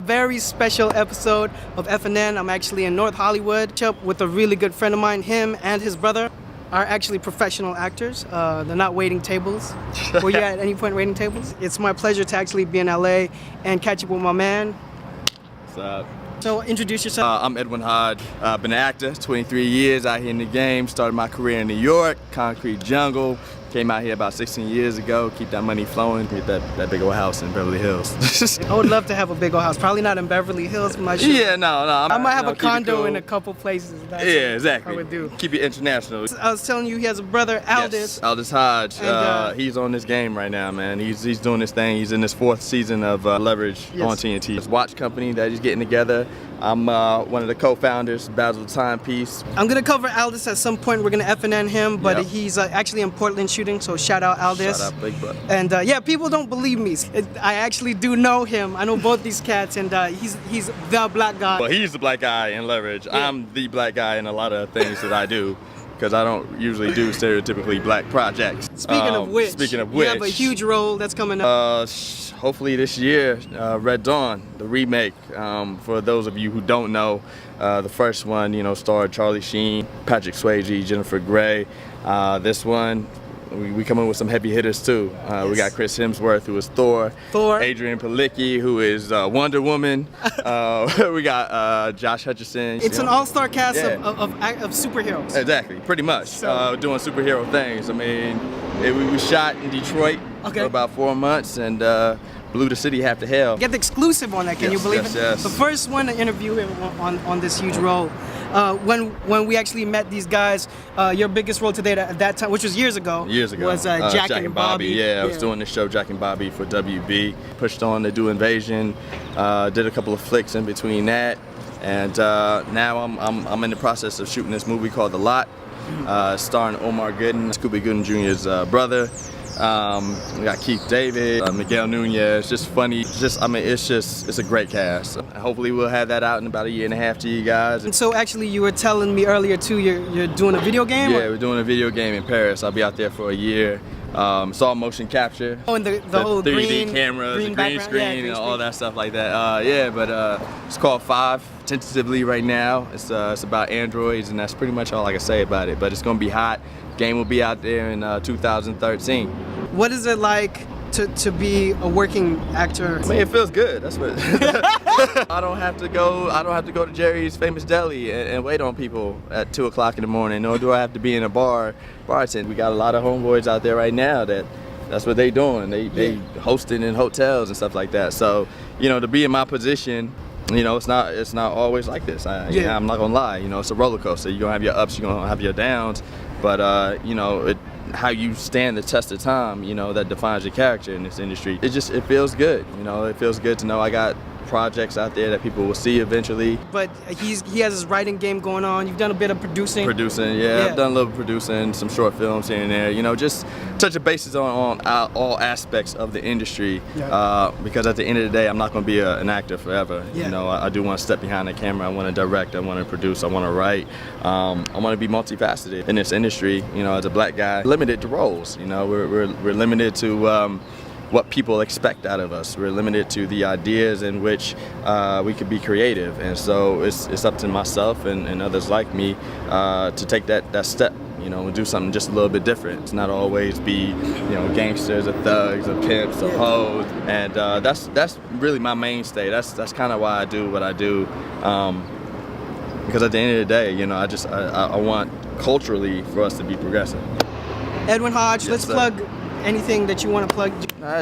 Very special episode of FNN. I'm actually in North Hollywood with a really good friend of mine. Him and his brother are actually professional actors. They're not waiting tables. Were you at any point waiting tables? It's my pleasure to actually be in LA and catch up with my man. What's up? So introduce yourself. I'm Edwin Hodge. I've been an actor, 23 years out here in the game. Started my career in New York, Concrete Jungle. Came out here about 16 years ago. Keep that money flowing. Get that big old house in Beverly Hills. I would love to have a big old house. Probably not in Beverly Hills. I'm not sure. Yeah, no. I might have a condo cool in a couple places. That's yeah, exactly. I would do. Keep it international. I was telling you he has a brother, Aldis. Yes, Aldis Hodge. And, he's on this game right now, man. He's doing this thing. He's in his 4th season of Leverage on TNT. His watch company that he's getting together. I'm one of the co-founders, Basil Timepiece. I'm gonna cover Aldis at some point. We're gonna FNN him, but he's actually in Portland shooting, so shout out Aldis. Shout out, big brother. And yeah, people don't believe me. I actually do know him. I know both these cats, and he's the black guy. Well, he's the black guy in Leverage. Yeah. I'm the black guy in a lot of things that I do, because I don't usually do stereotypically black projects. Speaking of which, you have a huge role that's coming up. Hopefully this year, Red Dawn, the remake. For those of you who don't know, the first one, starred Charlie Sheen, Patrick Swayze, Jennifer Grey. This one, we come in with some heavy hitters too. We got Chris Hemsworth, who is Thor. Adrian Palicki, who is Wonder Woman. We got Josh Hutcherson. It's an all-star cast of superheroes. Exactly, pretty much. So, doing superhero things. I mean, we shot in Detroit for about 4 months and blew the city half to hell. Get the exclusive on that, can you believe it? Yes. The first one to interview him on this huge role. When we actually met these guys, your biggest role today at that time, which was years ago, was Jack and Bobby. Yeah, I was doing the show Jack and Bobby for WB. Pushed on to do Invasion, did a couple of flicks in between that, and now I'm in the process of shooting this movie called The Lot, starring Omar Gooden, Scooby Gooden Jr.'s brother. We got Keith David, Miguel Nunez. Just funny. It's a great cast. Hopefully we'll have that out in about 1.5 years to you guys. And so actually you were telling me earlier too, you're doing a video game? Yeah, we're doing a video game in Paris. I'll be out there for a year. It's all motion capture. Oh, and the whole 3D cameras, the green screen, and all that stuff like that. Yeah, but it's called 5, tentatively right now. It's about androids, and that's pretty much all I can say about it. But it's gonna be hot. Game will be out there in 2013. What is it like to be a working actor? I mean, it feels good. That's what. I don't have to go to Jerry's Famous Deli and wait on people at 2 o'clock in the morning. Nor do I have to be in a bartend. We got a lot of homeboys out there right now that's what they doing. They hosting in hotels and stuff like that. So to be in my position. It's not always like this. I'm not gonna lie. It's a roller coaster. You're gonna have your ups, you're gonna have your downs, but how you stand the test of time, that defines your character in this industry. It feels good. It feels good to know I got projects out there that people will see eventually. But he has his writing game going on. You've done a bit of producing. Yeah. I've done a little producing, some short films here and there. Just touching bases on all aspects of the industry. Because at the end of the day, I'm not going to be an actor forever. I do want to step behind the camera. I want to direct. I want to produce. I want to write. I want to be multifaceted in this industry. As a black guy, limited to roles. We're limited to what people expect out of us. We're limited to the ideas in which we could be creative, and so it's up to myself and others like me to take that step, and do something just a little bit different. It's not always be, gangsters or thugs or pimps or hoes, and that's really my mainstay. That's kind of why I do what I do, because at the end of the day, I want culturally for us to be progressive. Edwin Hodge, let's plug anything that you want to plug.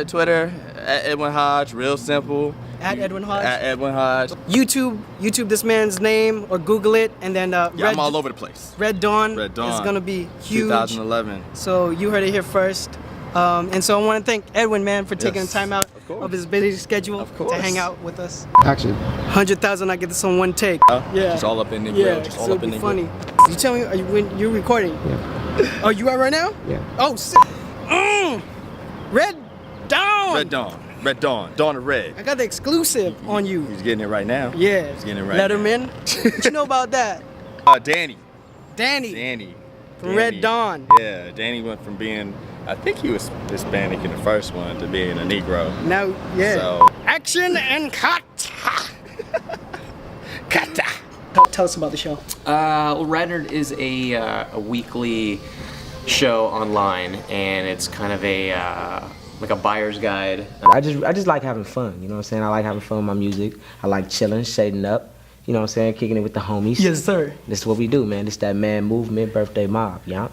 Twitter, at Edwin Hodge, real simple. At Edwin Hodge? At Edwin Hodge. YouTube this man's name, or Google it, and then I'm all over the place. Red Dawn is going to be huge. 2011. So you heard it here first. And so I want to thank Edwin, man, for taking the time out of his busy schedule to hang out with us. Actually. 100,000, I get this on one take. Just all up in the grill. Just all up in the funny. You tell me, when you're recording? Yeah. Oh, you are right now? Yeah. Oh, sick. Red Dawn. Red Dawn. Dawn of Red. I got the exclusive on you. He's getting it right now. Yeah. He's getting it right Letterman. What you know about that? Danny. From Red Dawn. Yeah, Danny went from being, I think he was Hispanic in the first one, to being a Negro. Now, yeah. So. Action and cut. Kata. Tell us about the show. Well, Rad Nerd is a weekly show online, and it's kind of a like a buyer's guide. I just like having fun, you know what I'm saying? I like having fun with my music. I like chilling, shading up, you know what I'm saying? Kicking it with the homies. Yes, sir. This is what we do, man. This that man movement, birthday mob, yeah.